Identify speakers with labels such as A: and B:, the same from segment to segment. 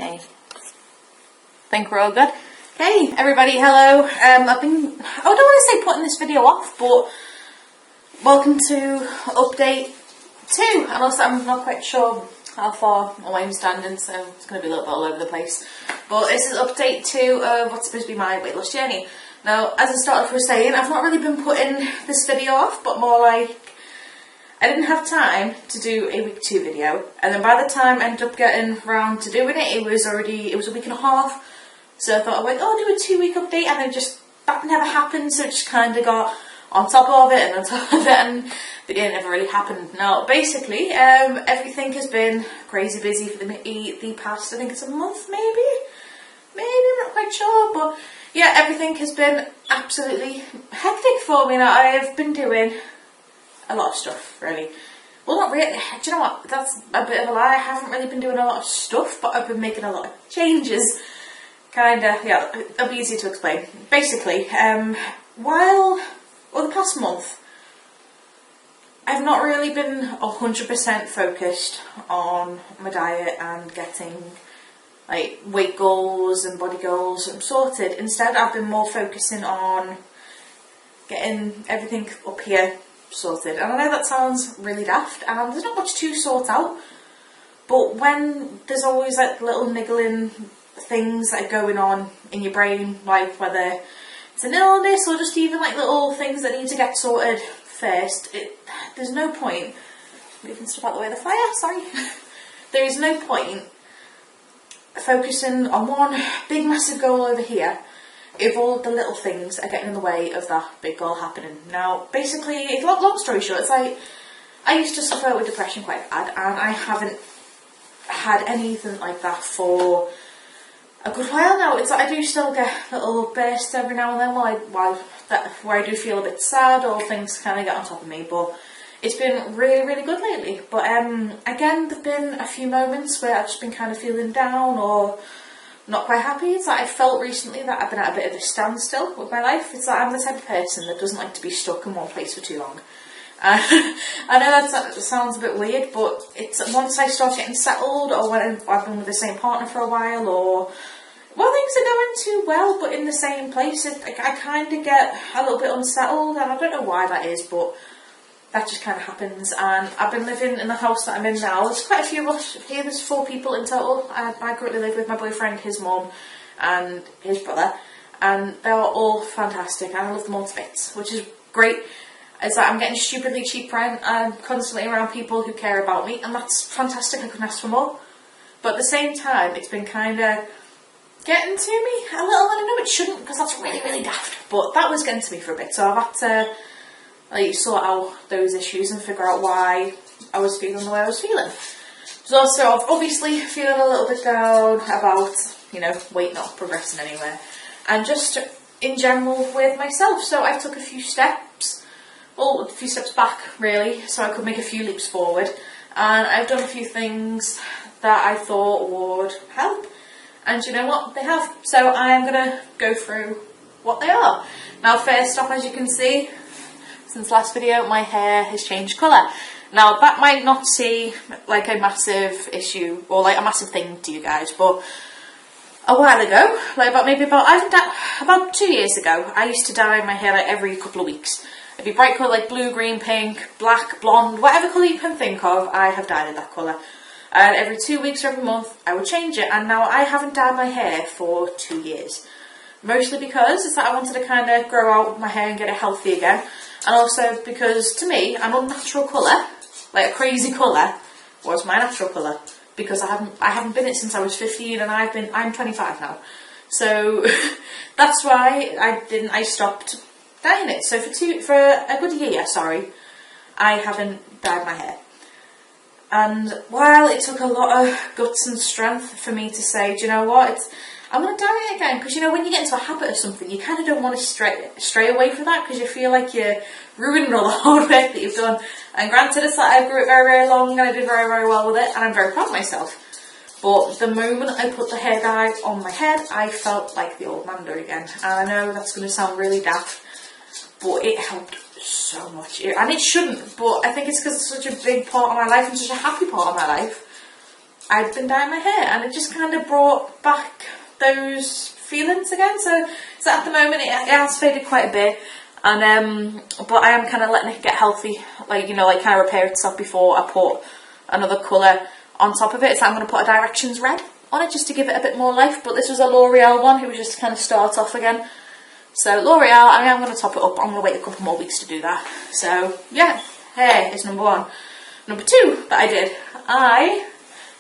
A: Hey. Think we're all good? Hey everybody, hello. I don't want to say putting this video off, but welcome to update 2. And also I'm not quite sure how far away I'm standing, so it's going to be a little bit all over the place. But this is update 2 of what's supposed to be my weight loss journey. Now, as I started with saying, I've not really been putting this video off, but more like I didn't have time to do a week 2 video, and then by the time I ended up getting round to doing it, it was a week and a half. So I thought, I'll do a 2-week update, and then that never happened, so it just kind of got on top of it and on top of it, and the day never really happened. Now, basically, everything has been crazy busy for the past, I think it's a month, maybe, I'm not quite sure, but yeah, everything has been absolutely hectic for me. Now, I have been doing a lot of stuff, really. Well, not really. Do you know what? That's a bit of a lie. I haven't really been doing a lot of stuff, but I've been making a lot of changes. Kinda, yeah, it'll be easy to explain. Basically, the past month, I've not really been 100% focused on my diet and getting like weight goals and body goals sorted. Instead, I've been more focusing on getting everything up here sorted. And I know that sounds really daft, and there's not much to sort out, but when there's always like little niggling things that are going on in your brain, like whether it's an illness or just even like little things that need to get sorted first, there's no point moving stuff out the way of the fire, sorry. There is no point focusing on one big massive goal over here if all the little things are getting in the way of that big goal happening. Now, basically, long story short, it's like I used to suffer with depression quite bad, and I haven't had anything like that for a good while now. It's like I do still get little bursts every now and then where I do feel a bit sad or things kind of get on top of me, but it's been really, really good lately. But again, there've been a few moments where I've just been kind of feeling down or not quite happy. It's like I felt recently that I've been at a bit of a standstill with my life. It's like I'm the type of person that doesn't like to be stuck in one place for too long. I know that sounds a bit weird, but it's once I start getting settled, or when I've been with the same partner for a while, or well, things are going too well, but in the same place, I kind of get a little bit unsettled, and I don't know why that is, but that just kind of happens. And I've been living in the house that I'm in now. There's quite a few of us here. There's 4 people in total. I currently live with my boyfriend, his mum, and his brother, and they're all fantastic, and I love them all to bits, which is great. It's like I'm getting stupidly cheap rent. I'm constantly around people who care about me, and that's fantastic. I couldn't ask for more. But at the same time, it's been kind of getting to me a little, and I know it shouldn't, because that's really, really daft, but that was getting to me for a bit, so I've had to sort out those issues and figure out why I was feeling the way I was feeling. So also, I'm obviously feeling a little bit down about, weight not progressing anywhere, and just in general with myself. So I took a few steps back, really, so I could make a few leaps forward, and I've done a few things that I thought would help. And you know what? They have. So I am going to go through what they are. Now, first off, as you can see, since last video, my hair has changed colour. Now, that might not seem like a massive issue or like a massive thing to you guys, but a while ago, about 2 years ago, I used to dye my hair like every couple of weeks. It'd be bright colour like blue, green, pink, black, blonde, whatever colour you can think of, I have dyed it that colour. And every 2 weeks or every month, I would change it. And now I haven't dyed my hair for 2 years. Mostly because it's like I wanted to kind of grow out my hair and get it healthy again. And also because, to me, an unnatural colour, like a crazy colour, was my natural colour. Because I haven't been it since I was 15, and I'm 25 now. So that's why I stopped dyeing it. So for a good year, I haven't dyed my hair. And while it took a lot of guts and strength for me to say, do you know what, I'm going to dye it again. Because, when you get into a habit of something, you kind of don't want to stray away from that, because you feel like you're ruining all the hard work that you've done. And granted, it's like I grew it very, very long, and I did very, very well with it, and I'm very proud of myself. But the moment I put the hair dye on my head, I felt like the old Manda again. And I know that's going to sound really daft, but it helped so much. And it shouldn't, but I think it's because it's such a big part of my life and such a happy part of my life. I'd been dyeing my hair, and it just kind of brought back those feelings again. So at the moment it has faded quite a bit, and but I am kind of letting it get healthy, like, you know, like kind of repair itself before I put another colour on top of it. So I'm going to put a Directions red on it just to give it a bit more life, but this was a L'Oreal one. It was just to kind of start off again. So L'Oreal, I am going to top it up. I'm going to wait a couple more weeks to do that. So yeah, hair is number one. Number two that I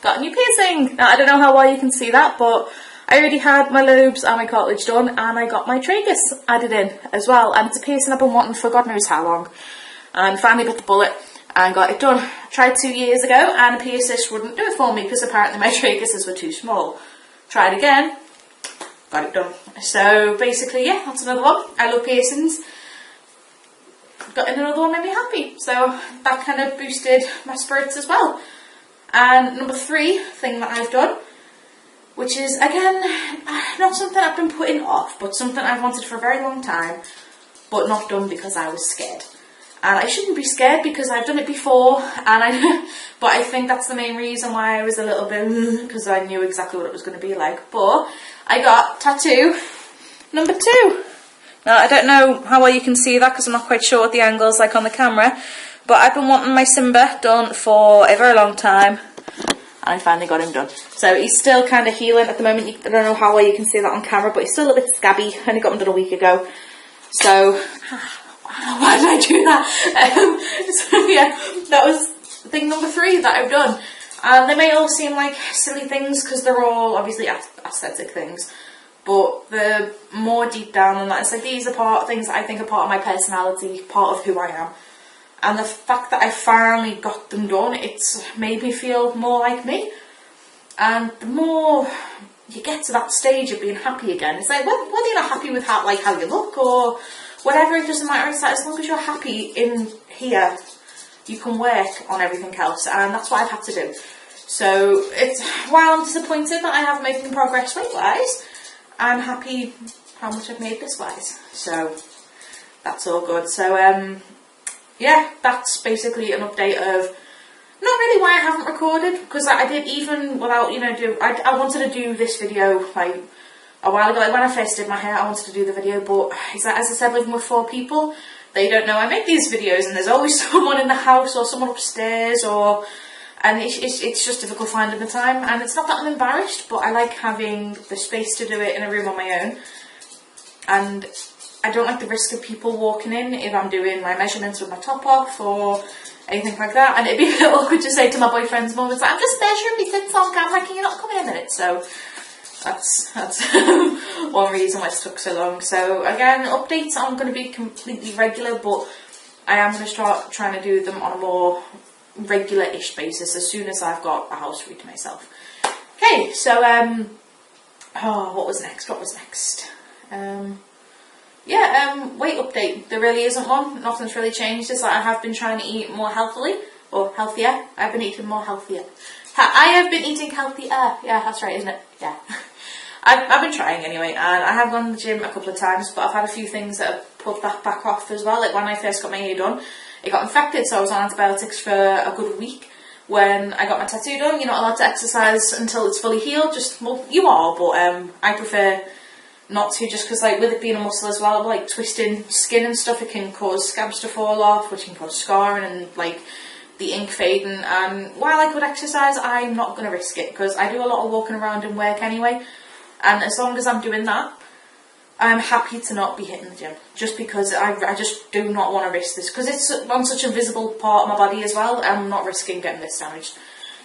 A: got a new piercing. Now I don't know how well you can see that, but I already had my lobes and my cartilage done, and I got my tragus added in as well. And it's a piercing I've been wanting for God knows how long, and finally bit the bullet and got it done. I tried 2 years ago, and a piercist wouldn't do it for me because apparently my traguses were too small. Tried again, got it done. So basically, yeah, that's another one. I love piercings. Got another one, made me happy. So that kind of boosted my spirits as well. And number three thing that I've done, which is again not something I've been putting off, but something I've wanted for a very long time, but not done because I was scared. And I shouldn't be scared because I've done it before, and but I think that's the main reason why I was a little bit, because I knew exactly what it was going to be like. But I got tattoo number two. Now I don't know how well you can see that because I'm not quite sure what the angle is like on the camera, but I've been wanting my Simba done for a very long time, and I finally got him done. So he's still kind of healing at the moment. I don't know how well you can see that on camera, but he's still a bit scabby. I only got him done a week ago. So why did I do that? So yeah, that was thing number three that I've done. And they may all seem like silly things because they're all obviously aesthetic things, but the more deep down than that, it's like these are things that I think are part of my personality, part of who I am. And the fact that I finally got them done, it's made me feel more like me. And the more you get to that stage of being happy again, it's like whether you're not happy with how you look or whatever, it doesn't matter. It's like as long as you're happy in here, you can work on everything else, and that's what I've had to do. So while I'm disappointed that I haven't made any progress weight-wise, I'm happy how much I've made this-wise. So that's all good. So yeah, that's basically an update of not really why I haven't recorded, because I did, even without, you know, I wanted to do this video like a while ago. Like when I first did my hair, I wanted to do the video, but as I said, living with 4 people, they don't know I make these videos, and there's always someone in the house or someone upstairs, and it's just difficult finding the time. And it's not that I'm embarrassed, but I like having the space to do it in a room on my own, and I don't like the risk of people walking in if I'm doing my measurements with my top off or anything like that. And it'd be a bit awkward to say to my boyfriend's mum, it's like, I'm just measuring my tits on camera, can you not come in a minute? So that's one reason why it took so long. So again, updates aren't going to be completely regular, but I am going to start trying to do them on a more regular-ish basis as soon as I've got a house free to myself. Okay, so what was next? Weight update. There really isn't one. Nothing's really changed. It's like I have been trying to eat more healthily, or healthier. I've been eating more healthier. I have been eating healthier. Yeah, that's right, isn't it? Yeah. I've been trying anyway, and I have gone to the gym a couple of times, but I've had a few things that have put that back off as well. Like when I first got my hair done, it got infected, so I was on antibiotics for a good week. When I got my tattoo done, you're not allowed to exercise until it's fully healed. Well, you are, but I prefer not to, just because, like, with it being a muscle as well, like twisting skin and stuff, it can cause scabs to fall off, which can cause scarring and like the ink fading. And while I could exercise, I'm not going to risk it because I do a lot of walking around and work anyway, and as long as I'm doing that, I'm happy to not be hitting the gym, just because I just do not want to risk this, because it's on such a visible part of my body as well. I'm not risking getting this damaged.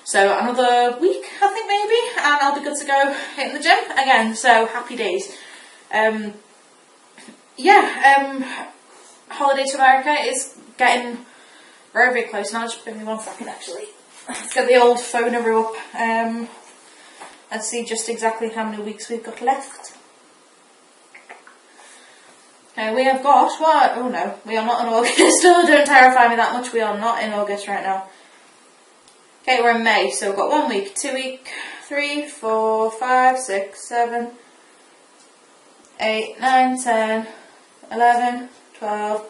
A: So another week, I think, maybe, and I'll be good to go hitting the gym again. So happy days. Holiday to America is getting very, very close now. Just give me 1 second, actually. Let's get the old phoner up. Let's see just exactly how many weeks we've got left. Okay, we have got, what? Oh no, we are not in August. Oh, don't terrify me that much. We are not in August right now. Okay, we're in May, so we've got 1 week, 2 week, 3, 4, 5, 6, 7, 8, 9, 10, 11, 12,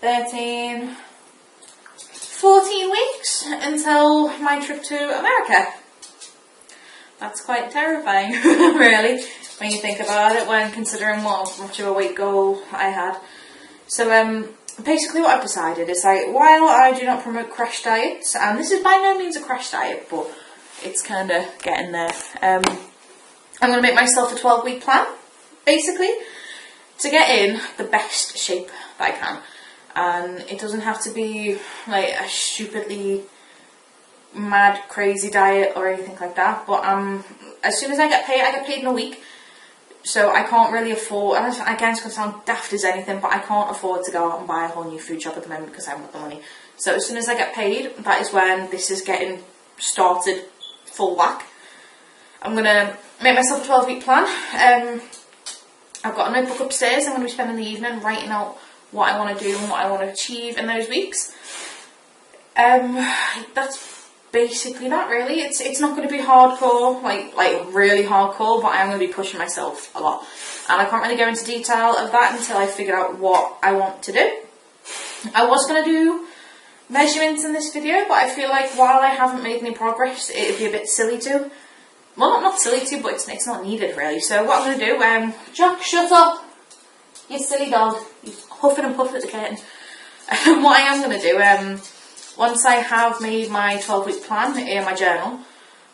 A: 13, 14 weeks until my trip to America. That's quite terrifying, really, when you think about it, when considering what much of a weight goal I had. So basically what I've decided is, like, while I do not promote crash diets, and this is by no means a crash diet, but it's kind of getting there, I'm going to make myself a 12-week plan, basically, to get in the best shape that I can. And it doesn't have to be like a stupidly mad, crazy diet or anything like that, but as soon as I get paid in a week, so I can't really afford, and again it's going to sound daft as anything, but I can't afford to go out and buy a whole new food shop at the moment because I haven't got the money. So as soon as I get paid, that is when this is getting started full whack. I'm going to make myself a 12-week plan. I've got a notebook upstairs. I'm going to be spending the evening writing out what I want to do and what I want to achieve in those weeks. That's basically that, really. It's not going to be hardcore, like really hardcore, but I am going to be pushing myself a lot. And I can't really go into detail of that until I figure out what I want to do. I was going to do measurements in this video, but I feel like while I haven't made any progress, it'd be a bit silly to. Well, not silly to, but it's not needed, really. So what I'm going to do, Jack, shut up, you silly dog. He's huffing and puffing at the curtain. What I am going to do, once I have made my 12-week plan in my journal,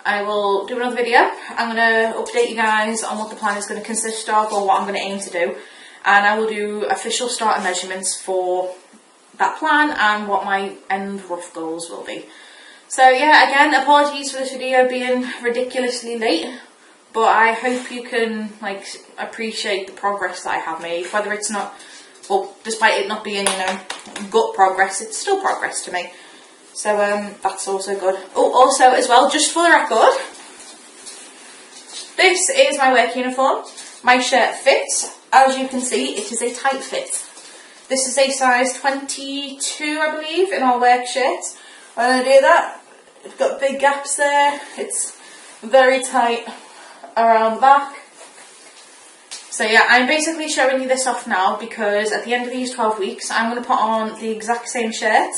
A: I will do another video. I'm going to update you guys on what the plan is going to consist of, or what I'm going to aim to do. And I will do official starter measurements for that plan and what my end rough goals will be. So yeah, again, apologies for this video being ridiculously late, but I hope you can appreciate the progress that I have made, whether it's not, well, despite it not being, gut progress, it's still progress to me. So that's also good. Oh, also as well, just for the record, this is my work uniform. My shirt fits. As you can see, it is a tight fit. This is a size 22, I believe, in our work shirts. When I do that, it's got big gaps there. It's very tight around the back. So yeah, I'm basically showing you this off now because at the end of these 12 weeks, I'm going to put on the exact same shirt.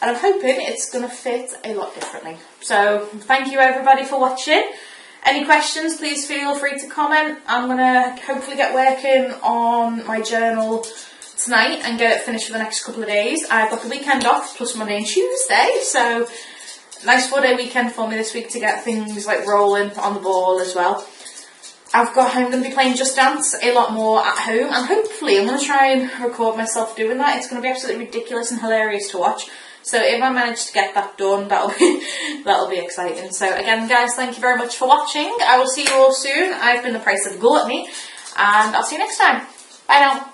A: And I'm hoping it's going to fit a lot differently. So thank you everybody for watching. Any questions, please feel free to comment. I'm going to hopefully get working on my journal tonight and get it finished for the next couple of days. I've got the weekend off plus Monday and Tuesday, so nice 4-day weekend for me this week to get things rolling on the ball as well. I'm going to be playing Just Dance a lot more at home, and hopefully I'm going to try and record myself doing that. It's going to be absolutely ridiculous and hilarious to watch. So if I manage to get that done, that'll be exciting. So again, guys, thank you very much for watching. I will see you all soon. I've been the price of gluttony, and I'll see you next time. Bye now.